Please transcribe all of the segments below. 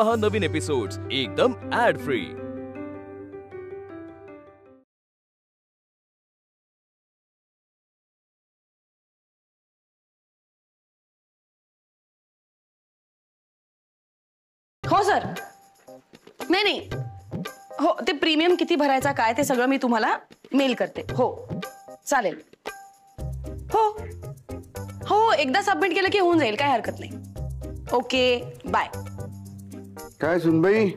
पहा नवीन एपिसोड्स एकदम add free. हो सर, नाही हो, ते प्रीमियम किती भरायचा काय ते सगळं मी तुम्हाला मेल करते। हो चालेल, हो हो एकदा सबमिट केलं की होऊन जाईल, काय हरकत नाही। Okay bye. काय सुनबाई,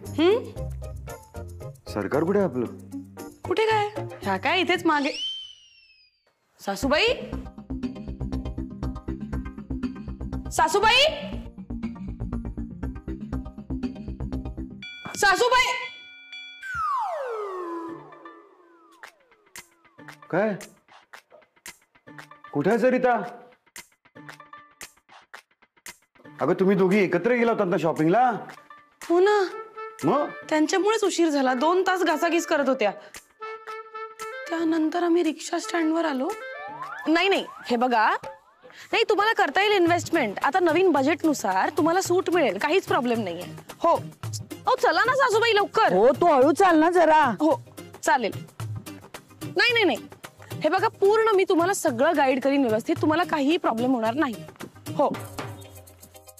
सरकार कुठे आपलं? कुठे काय, ह्या काय इथेच मागे। सासूबाई, सासूबाई, सासूबाई, काय कुठे सरिता? अगं तुम्ही दोघी एकत्र गेला होतात ना शॉपिंगला? हो ना, मग त्यांच्यामुळेच उशीर झाला। 2 तास घासाघीस करत होत्या। त्यानंतर आम्ही रिक्षा स्टँडवर आलो। नाही हे बघा, नाही तुम्हाला करता येईल इन्व्हेस्टमेंट। आता नवीन बजेट नुसार तुम्हाला सूट मिळेल, काहीच प्रॉब्लेम नाहीये। हो अहो चला ना सासूबाई लवकर। हो तू हळू चाल ना जरा। हो चालेल। नाही हे बघा, पूर्ण मी तुम्हाला सगळं गाईड करीन व्यवस्थित, तुम्हाला काही प्रॉब्लेम होणार नाही। हो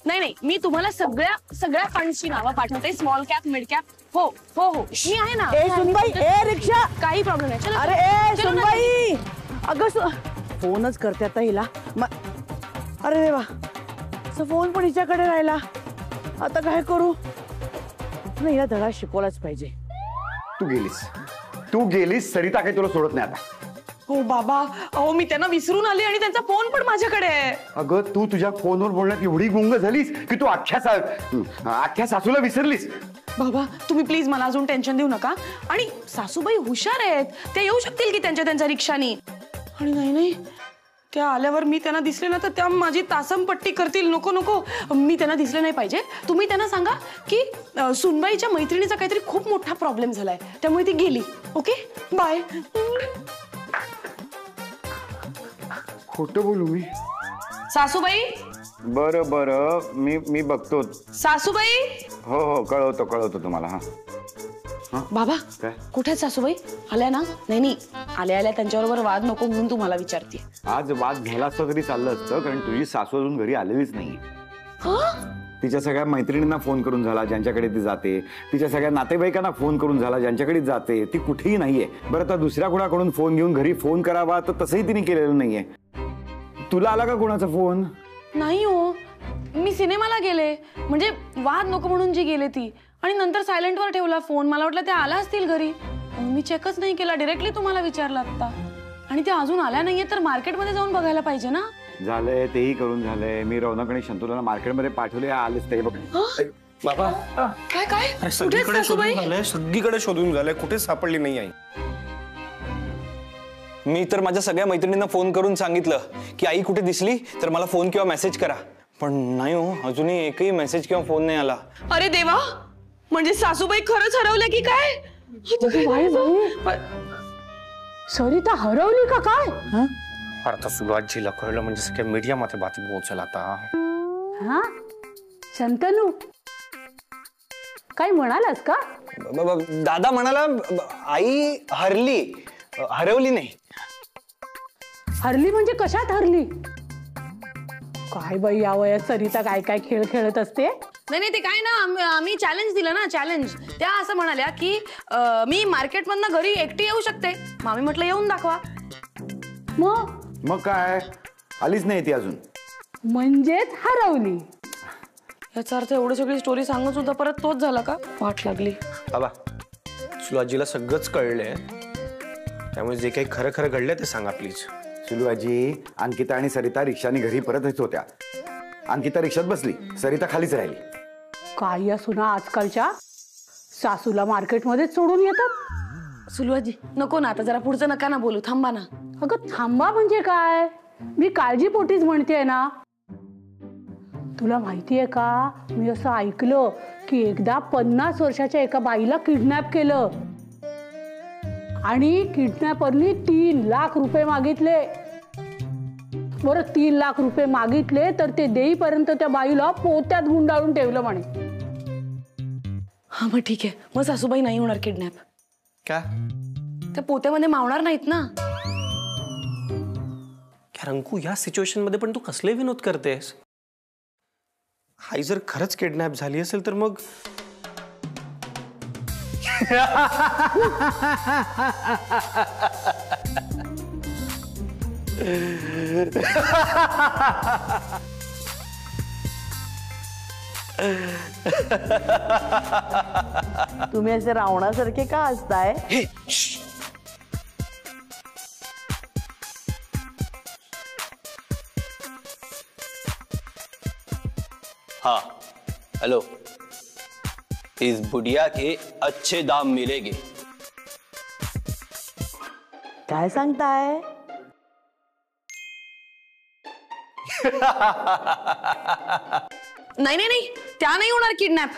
नाही मी तुम्हाला सगळ्या फंड्सची नावं पाठवते, स्मॉल कॅप, मिड कॅप। हो हो हो मी आहे ना। ए सुनबाई, ए रिक्षा, काही प्रॉब्लेम नाही। चला, अरे ए सुनबाई, अगं फोनच करते आता हिला। अरे देवा, फोन पण हिच्याकडे राहिला, आता काय करू? नाही हिला धडा शिकवलाच पाहिजे। तू गेलीस सरिता काही तुला सोडत नाही आता। हो बाबा, अहो मी त्यांना विसरून आले आणि त्यांचा फोन पण माझ्याकडे आहे। अगं तू तुझ्या फोनवर बोलण्यात एवढी गुंग झालीस की तू अख्ख्या सासूला विसरलीस। बाबा तुम्ही प्लीज मला अजून टेन्शन देऊ नका। आणि सासूबाई हुशार आहेत, त्या येऊ शकतील की त्यांच्या रिक्षानी। आणि नाही त्या आल्यावर मी त्यांना दिसले ना तर त्या माझी तासमपट्टी करतील। नको मी त्यांना दिसले नाही पाहिजे। तुम्ही त्यांना सांगा की सुनबाईच्या मैत्रिणीचा काहीतरी खूप मोठा प्रॉब्लेम झालाय, त्यामुळे ती गेली। Okay bye. खोटं बोलू मी? सासूबाई, बरं मी बघतो। सासूबाई, हो कळवतो तुम्हाला। हा बाबा काय कुठे सासूबाई? आल्या ना? नाही आल्या त्यांच्याबरोबर वाद नको म्हणून तुम्हाला विचारते। आज वाद झाला असता तरी चाललं असतं, कारण तुझी सासू अजून घरी आलेलीच नाहीये। तिच्या सगळ्या मैत्रिणींना फोन करून झाला ज्यांच्याकडे ती जाते, तिच्या सगळ्या नातेवाईकांना फोन करून झाला ज्यांच्याकडे जाते, ती कुठेही नाहीये। बरं आता दुसऱ्या कोणाकडून फोन घेऊन घरी फोन करावा तर तसंही तिने केलेलं नाहीये। तुला आला का कोणाचा फोन? नाही हो, मी सिनेमाला गेले, म्हणजे वाद नको म्हणून जी गेले ती, आणि नंतर सायलेंट वर ठेवला फोन। मला वाटलं त्या आल्या असतील घरी, मी चेकच नाही केला, डायरेक्टली तुम्हाला विचारलं आता। आणि त्या अजून आल्या नाहीये तर मार्केटमध्ये जाऊन बघायला पाहिजे ना। झालंय तेही करून झालंय। मी रौनक आणि शंतूला मार्केटमध्ये पाठवले, आलेच ते बघ। बाबा काय सगळीकडे शोधून झालंय, कुठे सापडली नाही आई। मी तर माझ्या सगळ्या मैत्रिणींना फोन करून सांगितलं की आई कुठे दिसली तर मला फोन किंवा मेसेज करा, पण नाही हो, अजूनही एकही मेसेज किंवा फोन नाही आला। अरे देवा, म्हणजे सासूबाई खरंच हरवल्या की काय? सरिता हरवली का काय? आता सुरुवातीला कळलं म्हणजे सगळ्या मीडियामध्ये बातमी पोहोचेल आता। हा शंतनू, काय म्हणालास का? दादा म्हणाला आई हरवली नाही। हरली म्हणजे कशात हरली? काय बाई, या वयात सरिता काय खेळ खेळत असते। नाही ते काय ना, आम्ही चॅलेंज दिलं ना, चॅलेंज। त्या असं म्हणाल्या की मी मार्केटमधनं घरी एकटी येऊ शकते। मामी म्हटलं येऊन दाखवा। मग काय आलीच नाही ती अजून, म्हणजेच हरवली। याचा अर्थ एवढी सगळी स्टोरी सांगत सुद्धा परत तोच झाला का? वाट लागली। बाबा सुलूआजीला सगळंच कळलंय, त्यामुळे जे काही खरं घडलंय ते सांगा प्लीज। सुलूआजी, अंकिता आणि सरिता रिक्षाने घरी परत येत होत्या। अंकिता रिक्षात बसली, सरिता खालीच राहिली। काय या सुना आजकालच्या सासूला मार्केटमध्येच सोडून येतात। सुलूआजी नको ना, आता जरा पुढचं नका ना बोलू, थांबा ना। अगं थांबा म्हणजे काय, मी काळजीपोटीच म्हणतेय ना। तुला माहितीये का, मी असं ऐकलं की एकदा 50 वर्षाच्या एका बाईला किडनॅप केलं आणि किडनॅपरनी 3 लाख रुपये मागितले। बरं 3 लाख रुपये मागितले तर ते देईपर्यंत त्या बाईला पोत्यात गुंडाळून ठेवलं म्हणे। हा मग ठीक आहे, मग सासूबाई नाही होणार किडनॅप. का? त्या पोत्यामध्ये मावणार नाहीत ना. रंकू, या सिच्युएशन मध्ये पण तू कसले विनोद करतेस? आई जर खरंच किडनॅप झाली असेल तर मग तुम्ही असे रावणासारखे का असताय? हाँ हेलो, इस बुढ़िया के अच्छे दाम मिलेंगे. काय सांगताय? नाही नाही नाही, त्या नाही होणार किडनॅप.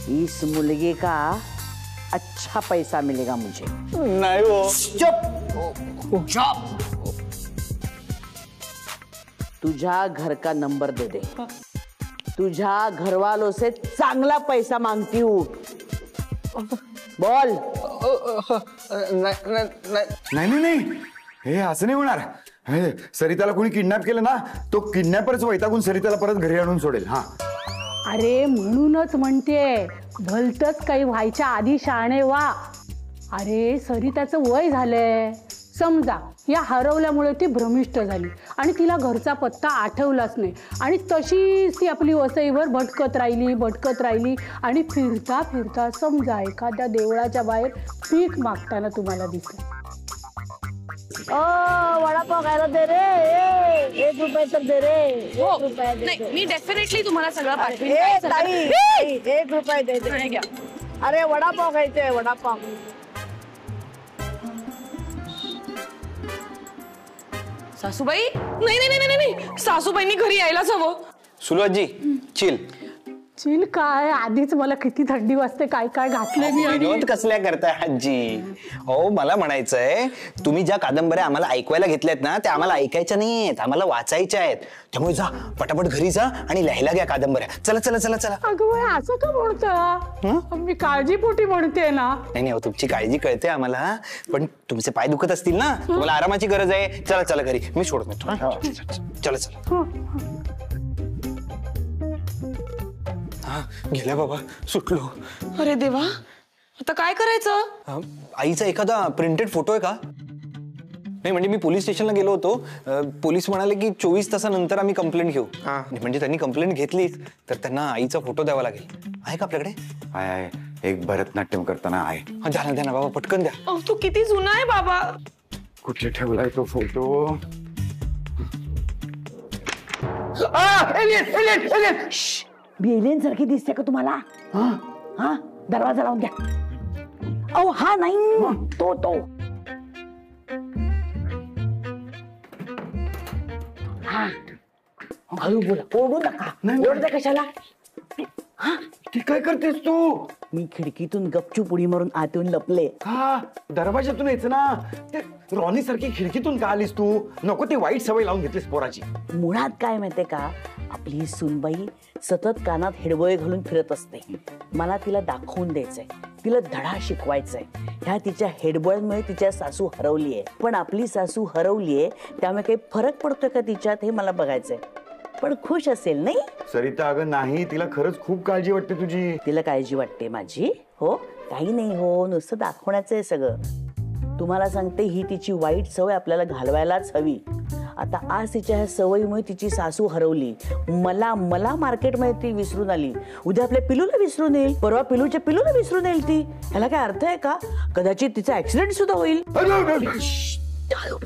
इस मुलगे का अच्छा पैसा मिलेगा मुझे. नाही हो. तुझा घर का नंबर दे दे. तुझा घरवालों से चांगला पैसा मांगती हूँ. बोल. नाही नाही नाही, हे असं नाही होणार. हे, सरिताला कोणी किडनॅप केलं ना, तो किडनॅपरच वैतागून सरिताला परत घरी आणून सोडेल. हा अरे म्हणूनच म्हणते, भलतच काही व्हायच्या आधी शहाणे व्हा. अरे सरिताचं वय झालंय. समजा या हरवल्यामुळे ती भ्रमिष्ट झाली आणि तिला घरचा पत्ता आठवलाच नाही आणि तशीच ती आपली वसईवर भटकत राहिली आणि फिरता फिरता समजा एखाद्या देवळाच्या बाहेर भीक मागताना तुम्हाला दिसलं. वडापाव खायला दे रे. 1 रुपये तर दे रे. 1 रुपये दे. नाही, मी डेफिनेटली तुम्हाला सगळं पाठवेन. ए, ताई, 1 रुपये दे दे. घ्या. अरे वडापाव खायचंय, वडापाव. सासूबाई, नाही नाही नाही नाही, सासूबाईंनी घरी यायलाच हवं. सुलभाजी चिल. चिल काय, आधीच मला किती थंडी वाजते. काय काय घातलंय मी. विनोद कसल्या करताय आजी? हो, मला म्हणायचंय, तुम्ही ज्या कादंबऱ्या आम्हाला ऐकवायला घेतल्यात ना, त्या आम्हाला ऐकायच्या नाहीयेत, आम्हाला वाचायच्या आहेत. त्यामुळे जा पटापट घरी जा आणि लिहायला घ्या कादंबऱ्या. चला चला चला चला. अगं बाई, असं का म्हणता? मी काळजीपोटी म्हणते ना. नाही नाही, तुमची काळजी कळते आम्हाला, पण तुमचे पाय दुखत असतील ना, तुम्हाला आरामाची गरज आहे. चला चला घरी, मी सोडत नाही. चला चला. हा, गेल्या बाबा, सुटलो. अरे देवा, आता काय करायचं? आईचा एखादा प्रिंटेड फोटो आहे का? नाही म्हणजे मी पोलीस स्टेशनला गेलो होतो. पोलीस म्हणाले की 24 तासानंतर आम्ही कंप्लेंट घेऊ. म्हणजे त्यांनी कंप्लेंट घेतली तर त्यांना आईचा फोटो द्यावा लागेल. आहे का आपल्याकडे? आहे, एक भरतनाट्यम करताना आहे. हा, द्या ना बाबा, पटकन द्या. अहो, तू किती जुना आहे बाबा. कुठे ठेवलाय तो फोटो? मी एलियन सारखी दिसते का तुम्हाला? हा, दरवाजा लावून द्या. अहो हा नाही, तो हा. हळू बोला, ओरडू नका. ओरडते कशाला? हा, ती काय करतेस तू? मी खिडकीतून गपचूप उडी मारून आत येऊन लपले. हा, दरवाजातून यायचं ना. ते रॉनी सारखी खिडकीतून का आलीस तू? नको ती वाईट सवय लावून घेतलीस पोराची. मुळात काय माहितीये का, आपली सूनबाई सतत कानात हेडबोळे घालून फिरत असते. मला तिला दाखवून द्यायचंय, तिला धडा शिकवायचाय. ह्या तिच्या हेडबोळ्यांमुळे तिच्या सासू हरवलीये. पण आपली सासू हरवलीये त्यामुळे काही फरक पडतोय का तिच्यात, हे मला बघायचंय. पण खुश असेल नाही? सरिता, अगं नाही, तिला खरंच खूप काळजी वाटते तुझी. तिला काळजी वाटते माझी? हो, काही नाही हो, नुसतं दाखवण्याचं आहे सगळं. तुम्हाला सांगते, ही तिची वाईट सवय आपल्याला घालवायलाच हवी. आता आज तिच्या ह्या सवयीमुळे तिची सासू हरवली. मला मार्केटमध्ये ती विसरून आली. उद्या आपल्या पिलूला विसरून येईल, परवा पिलूच्या पिलूला विसरून येईल ती. ह्याला काय अर्थ आहे का? कदाचित तिचा ऍक्सिडेंट सुद्धा होईल. हळू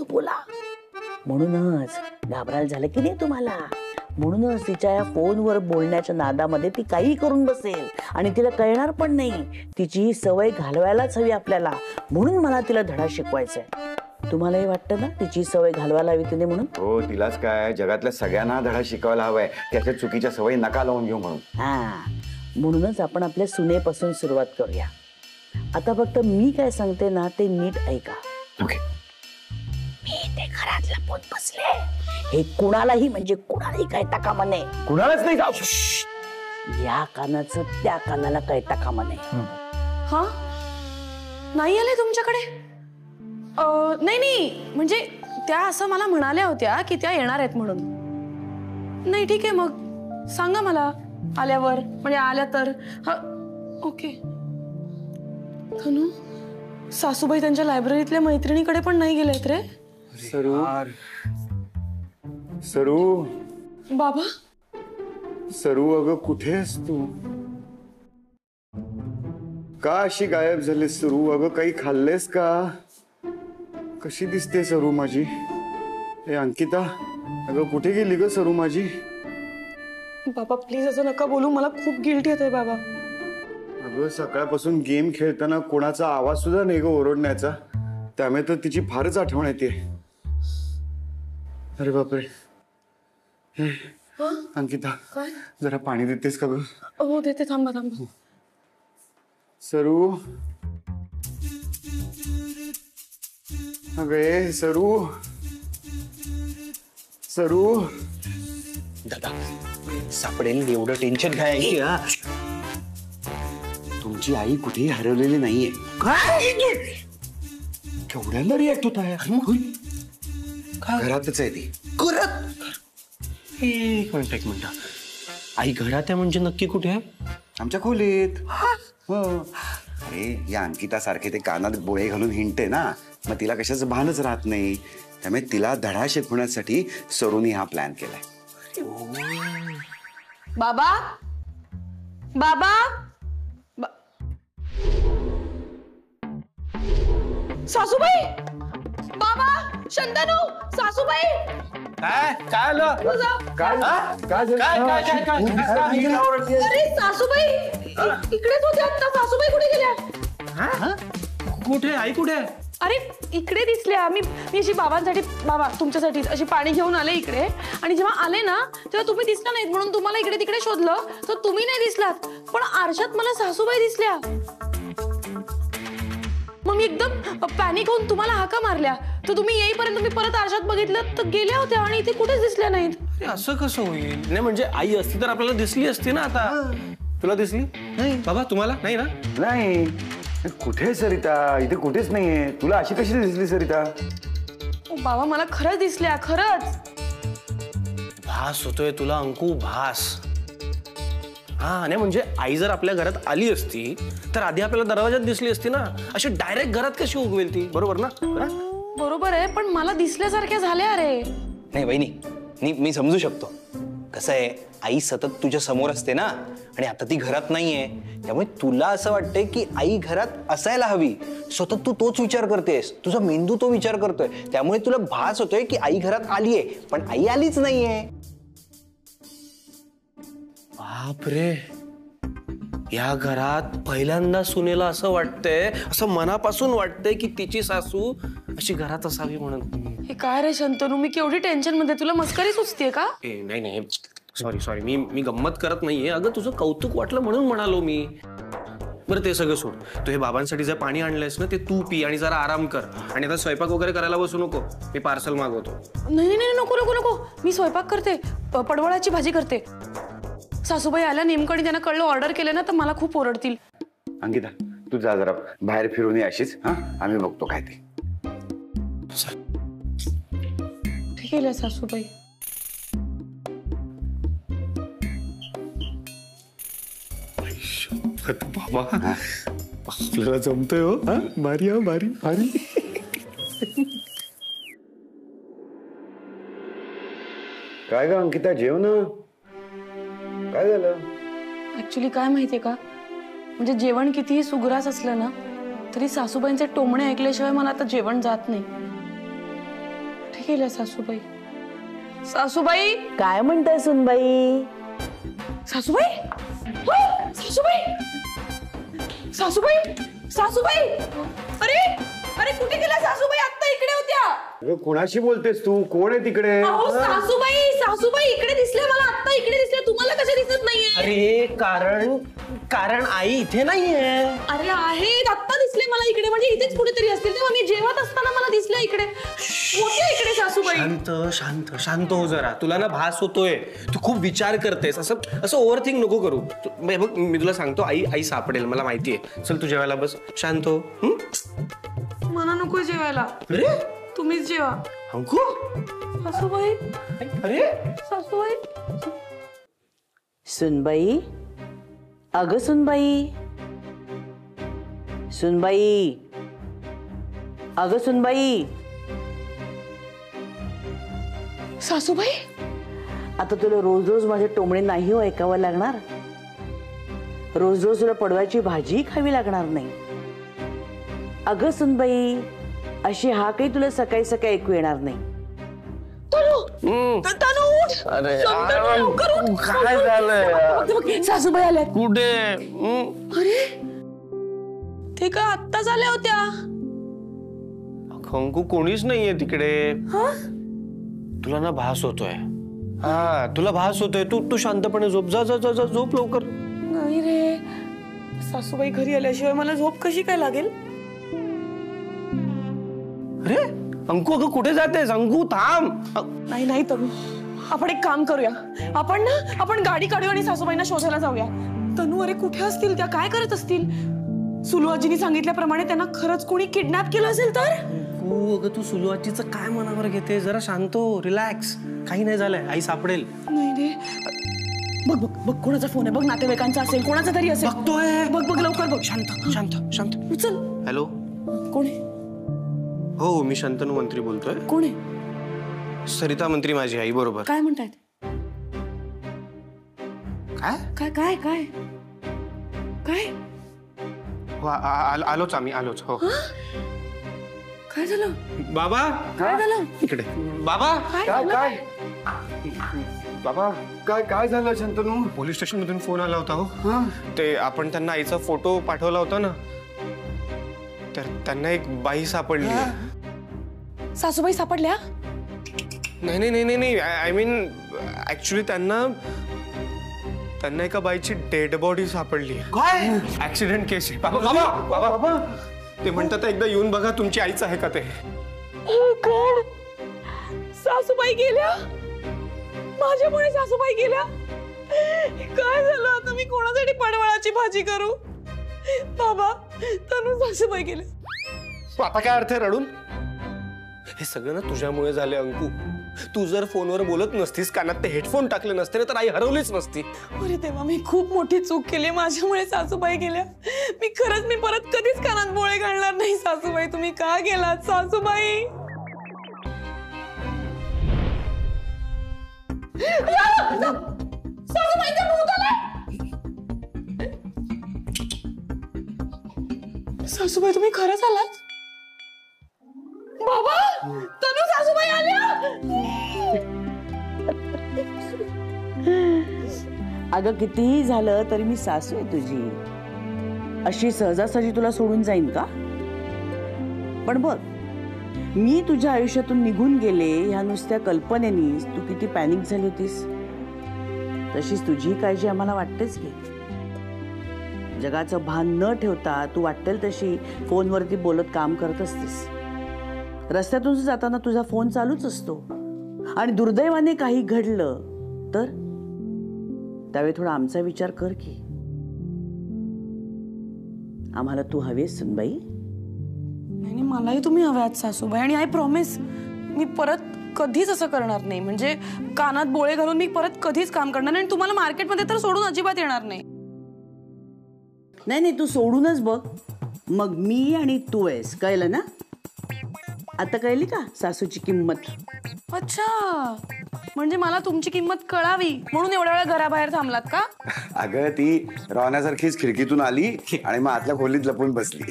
बोला. म्हणूनच घाबरायला झालं की नाही तुम्हाला? म्हणूनच तिच्या या फोनवर बोलण्याच्या नादामध्ये ती काही करून बसेल आणि तिला कळणार पण नाही. तिची ही सवय घालवायलाच हवी आपल्याला. म्हणून मला तिला धडा शिकवायचा आहे. तुम्हालाही वाटतं ना तिची सवय घालवायला हवी तिने म्हणून? हो, तिलाच काय, जगातल्या सगळ्यांना धडा शिकवायला हवाय. त्याच्या चुकीच्या सवयी नका लावून घेऊ म्हणून. हा, म्हणूनच आपण आपल्या सुनेपासून सुरुवात करूया. आता फक्त मी काय सांगते ना ते नीट ऐका. ओके. मी ते घरात लपून बसले. हे कुणालाही म्हणजे कुणालाही कळता कामा नये. कुणालाच नाही जाऊ. या कानाचं त्या कानाला कळता कामा नये. हा नाही आले तुमच्याकडे? नाही नाही म्हणजे त्या असं मला म्हणाल्या होत्या की त्या येणार आहेत म्हणून. नाही ठीक आहे मग सांगा मला आल्यावर, म्हणजे आल्या तर. ओके. धनु सासूबाई त्यांच्या लायब्ररीतल्या मैत्रिणीकडे पण नाही गेलेत रे? सरू बाबा. सरू अगं कुठे आहेस तू? का अशी गायब झालीस सरू? अगं काही खाल्लेस का? कशी दिसते सरू माझी? हे अंकिता अगं कुठे गेली ग सरू माझी? बाबा प्लीज असं नका बोलू, मला खूप गिल्टी येते बाबा. अगं सकाळपासून गेम खेळताना कोणाचा आवाज सुद्धा नाही ग ओरडण्याचा, त्यामुळे तर तिची फारच आठवण येते. अरे बापरे. अंकिता जरा पाणी देतेस का ग? हो देते, थांबा थांबा. सरू अगे सरू सरू. दादा सापडेल एवढं टेन्शन काय? तुमची आई कुठेही हरवलेली नाहीये. केवढ्यांदा रिॲक्ट होत आहे? घरातच आहे ती. एक मिनिट. आई घरात आहे म्हणजे नक्की कुठे आहे? आमच्या खोलीत. हो. अरे या अंकिता सारखे ते कानात बोळे घालून हिंडते ना, मग तिला कशाचं भानच राहत नाही. त्यामुळे तिला धडा शिकवण्यासाठी सरूनी हा प्लॅन केलाय. बाबा बाबा सासूबाई. बाबा शंतनू सासूबाई. काय आलं? अरे सासूबाई इकडेच होते आता. सासूबाई कुठे गेल्या? कुठे आई कुठे? अरे इकडे दिसल्या. मी अशी बाबांसाठी, बाबा तुमच्यासाठी अशी पाणी घेऊन आले इकडे, आणि जेव्हा आले ना तेव्हा तुम्ही दिसला नाहीत म्हणून तुम्हाला इकडे तिकडे शोधलं तर तुम्ही नाही दिसलात, पण आरशात मला सासूबाई दिसल्या. मग मी एकदम पॅनिक होऊन तुम्हाला हाका मारल्या, तर तुम्ही येईपर्यंत मी परत आरशात बघितलं तर गेल्या होत्या आणि इथे कुठेच दिसल्या नाहीत. असं कसं होईल? नाही म्हणजे आई असती तर आपल्याला दिसली असती ना. आता तुला दिसली नाही बाबा? तुम्हाला नाही ना? नाही. कुठे सरिता? इथे कुठेच नाहीये. तुला अशी कशी दिसली सरिता? बाबा मला खरंच दिसल्या, खरंच. भास होतोय तुला अंकू, भास. हा नाही म्हणजे आई जर आपल्या घरात आली असती तर आधी आपल्याला दरवाजात दिसली असती ना. अशी डायरेक्ट घरात कशी उगवेल ती? बरोबर ना? बरोबर आहे, पण मला दिसल्यासारख्या झाल्या. अरे नाही वहिनी, मी समजू शकतो. कसं आहे, आई सतत तुझ्या समोर असते ना, आणि आता ती घरात नाहीये, त्यामुळे तुला असं वाटतंय की आई घरात असायला हवी. सतत तू तोच विचार करतेस, तुझा मेंदू तो विचार करतोय, त्यामुळे तुला भास होतोय की आई घरात आलीये, पण आई आलीच नाहीये. बापरे, या घरात पहिल्यांदा सुनेला असं वाटतंय, असं मनापासून वाटतंय की तिची सासू अशी घरात असावी म्हणून. हे काय रे शंतनू, मी केवढी टेन्शन मध्ये. तुला मस्करी सुचतेय का? नाही सॉरी मी गंमत करत नाहीये. अगं तुझं कौतुक वाटलं म्हणून म्हणालो मी. बरं ते सगळं सोड. तू हे बाबांसाठी जे पाणी आणलंयस ना ते तू पी आणि जरा आराम कर. आणि आता स्वयंपाक वगैरे करायला बसू नको, मी पार्सल मागवतो. नाही नको नको नको, मी स्वयंपाक करते, पडवळाची भाजी करते. सासूबाई आल्या नेमकं, त्यांना कळलं ऑर्डर केलं ना तर मला खूप ओरडतील. अंकिता तू जा जरा बाहेर फिरून ये अशीच. हा आम्ही बघतो काय ते. ठीक आहे सासूबाई. बाबा आपल्याला जमतोय हो. भारी हा, भारी भारी. काय ग अंकिता, जेव ना. काय झालं? ऍक्च्युली काय माहितीये का, म्हणजे जेवण कितीही सुग्रास असलं ना तरी सासूबाईंचे टोमणे ऐकल्याशिवाय मला आता जेवण जात नाही. ठीक आहे सासूबाई. सासूबाई काय म्हणताय सुनबाई? सासूबाई सासूबाई सासूबाई सासूबाई. अरे अरे कुठे गेल्या सासूबाई? आत्ता इकडे होत्या. कोणाशी बोलतेस तू? कोण आहे तिकडे? सासूबाई सासूबाई इकडे दिसल्या मला, आत्ता इकडे दिसल्या. तुम्हाला कशा दिसत नाहीये? अरे कारण आई इथे नाहीये. अरे आहेत, आत्ता दिसल्या. दिसले मला इकडे, म्हणजे इथेच कुठेतरी असतील. तेव्हा मी जेवत असताना मला दिसल्या इकडे, होत्या इकडे सासूबाई. शांत शांत शांत हो जरा. तुला ना भास होतोय, तू खूप विचार करतेस. असं ओव्हरथिंक नको करू. बघ मी तुला सांगतो, आई सापडेल, मला माहितीये. चल तू जेवायला बस, शांत हो. मला नको जेवायला. अरे तुम्हीच जेवा. अंकू, सासूबाई. अरे सासूबाई. सुनबाई, अगं सुनबाई, सुनबाई, अगं सुनबाई. सासूबाई, आता तुला रोज रोज माझे टोमणे नाही हो ऐकावं लागणार. रोज रोज तुला पडवायची भाजी खावी लागणार नाही. अगं सुनबाई अशी हा काही तुला सकाळी सकाळी ऐकू येणार नाही. काय झालंय? सासूबाई आल्या. कुठे? अरे ते काय आत्ताच आल्या होत्या. अंकू कोणीच नाहीये तिकडे. तुला ना भास होतोय. हा तुला भास होतोय. तू शांतपणे झोप. जा जा जा झोप लवकर. नाही रे, सासूबाई घरी आल्याशिवाय मला झोप कशी काय लागेल. अरे अंकू, अगं कुठे जातेस? अंकू थांब. नाही नाही तनू, आपण एक काम करूया. आपण गाडी काढूया आणि सासूबाईंना शोधायला जाऊया. तनू, अरे कुठे असतील त्या? काय करत असतील? सुलू आजीनी सांगितल्याप्रमाणे त्यांना खरंच कोणी किडनॅप केलं असेल तर? अगं तू सुलू आजीचं काय मनावर घेते? जरा शांत हो, रिलॅक्स. काही नाही झालंय, आई सापडेल. नाही रे, बघ बघ बघ कोणाचा फोन आहे. बघ, नातेवाईकांचा असेल, कोणाचा तरी असेल. बघतोय. बघ बघ लवकर बघ. शांत शांत शांत. उचल. हॅलो, कोण आहे? हो मी शंतनू मंत्री बोलतोय. कोण आहे? सरिता मंत्री, माझी आई. बरोबर. काय म्हणतायत? काय काय काय काय काय? हो आलोच आम्ही, आलोच. हो. काय झालं बाबा? काय झालं इकडे. बाबा काय बाबा, काय झालं शंतनू? पोलीस स्टेशन मधून फोन आला होता. हो ते आपण त्यांना आईचा फोटो पाठवला होता ना, तर त्यांना एक बाई सापडली. सासूबाई सापडल्या? नाही नाही नाही नाही, आय मीन ऍक्च्युली त्यांना एका बाईची डेड बॉडी सापडली. काय ऍक्सिडेंट केस आहे. बाबा बाबा बाबा, ते म्हणतात एकदा येऊन बघा, तुमची आईच आहे का ते. सासूबाई गेल्या? माझ्यामुळे सासूबाई गेल्या? काय झालं आता? मी कोणासाठी पडवळाची भाजी करू? बाबा, तनू सासूबाई गेल्या. आता काय अर्थ आहे रडून? हे सगळं ना तुझ्यामुळे झाले अंकू. तू जर फोनवर बोलत नसतीस, कानात ते हेडफोन टाकले नसते तर आई हरवलीच नसती. अरे तेव्हा मी खूप मोठी चूक केली. माझ्यामुळे सासूबाई गेल्या. मी परत कधीच कानात बोळे घालणार नाही. सासूबाई, तुम्ही का गेलात? सासूबाई, सासूबाईचं भूत आलंय. सासूबाई, तुम्ही खरंच आलात? बाबा, तनू सासूबाई आल्या. अगं कितीही झालं तरी मी सासू आहे तुझी. अशी सहजासहजी तुला सोडून जाईन का? पण बघ, मी तुझ्या आयुष्यातून निघून गेले ह्या नुसत्या कल्पनेनी तू किती पॅनिक झाली होतीस. तशीच तुझी काळजी आम्हाला वाटतेच की. जगाचं भान न ठेवता तू वाटेल तशी फोनवरती बोलत काम करत असतेस. रस्त्यातून जाताना तुझा फोन चालूच असतो. आणि दुर्दैवाने काही घडलं तर त्यावेळी थोडा आमचा विचार कर की. आम्हाला तू हवीस सुनबाई. नाही, मलाही तुम्ही हव्यात सासूबाई. आणि आय प्रॉमिस, मी परत कधीच असं करणार नाही. म्हणजे कानात बोळे घालून मी परत कधीच काम करणार नाही. आणि तुम्हाला मार्केटमध्ये तर सोडून अजिबात येणार नाही. नाही नाही, तू सोडूनच बघ. मग मी आणि तू आहेस, कळलं ना? आता कळली का सासूची किंमत? अच्छा, म्हणजे मला तुमची किंमत कळावी म्हणून एवढ्या वेळा घराबाहेर थांबलात का? अगं ती रवण्यासारखीच खिडकीतून आली आणि मग आतल्या खोलीत लपून बसली.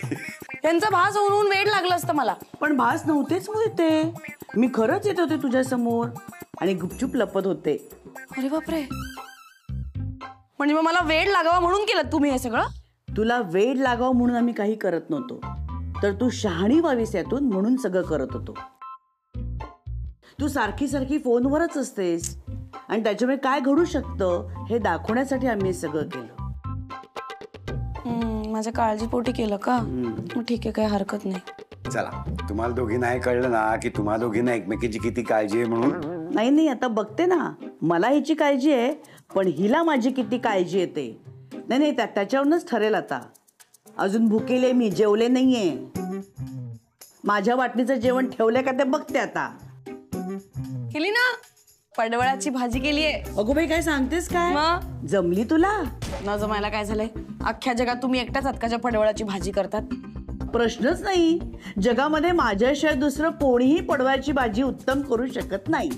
त्यांचा भास होऊन वेळ लागला असतं मला. पण भास नव्हतेच होते. मी खरंच येत होते तुझ्या समोर आणि गुपचूप लपत होते. अरे बापरे, म्हणजे मग मला वेळ लागावा म्हणून केलं तुम्ही हे सगळं? तुला वेळ लागावं म्हणून आम्ही काही करत नव्हतो, तर तू शहाणी व्हावीस यातून म्हणून सगळं करत होतो. तू सारखी सारखी फोनवरच असतेस आणि त्याच्यामुळे काय घडू शकतं हे दाखवण्यासाठी आम्ही हे सगळं केलं. माझ्या काळजीपोटी केलं का? मग ठीक आहे, काही हरकत नाही. चला, तुम्हाला दोघींना हे कळलं ना की तुम्हा दोघींना एकमेकीची किती काळजी आहे म्हणून. नाही आता बघते ना, मला हिची काळजी आहे, पण हिला माझी किती काळजी येते. नाही त्याच्यावरूनच ठरेल. आता अजून भुकेले मी, जेवले नाहीये. माझ्या वाटणीचं जेवण ठेवलंय का ते बघते आता. केली ना, पडवळाची भाजी केलीये. अगो बाई, काय सांगतेस काय? मग जमली तुला? न जमायला काय झालंय? अख्ख्या जगात तुम्ही एकटाच हक्काच्या पडवळाची भाजी करतात. प्रश्नच नाही. जगामध्ये माझ्याशिवाय दुसरं कोणीही पडवळाची भाजी उत्तम करू शकत नाही.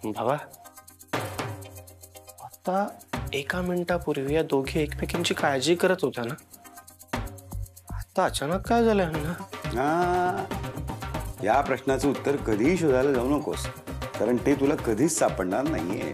बाबा, आता 1 मिनिटापूर्वी या दोघे एकमेकांची काळजी करत होत्या ना, आता अचानक काय झालं यांना? या प्रश्नाचं उत्तर कधीही शोधायला जाऊ नकोस, कारण ते तुला कधीच सापडणार नाहीये.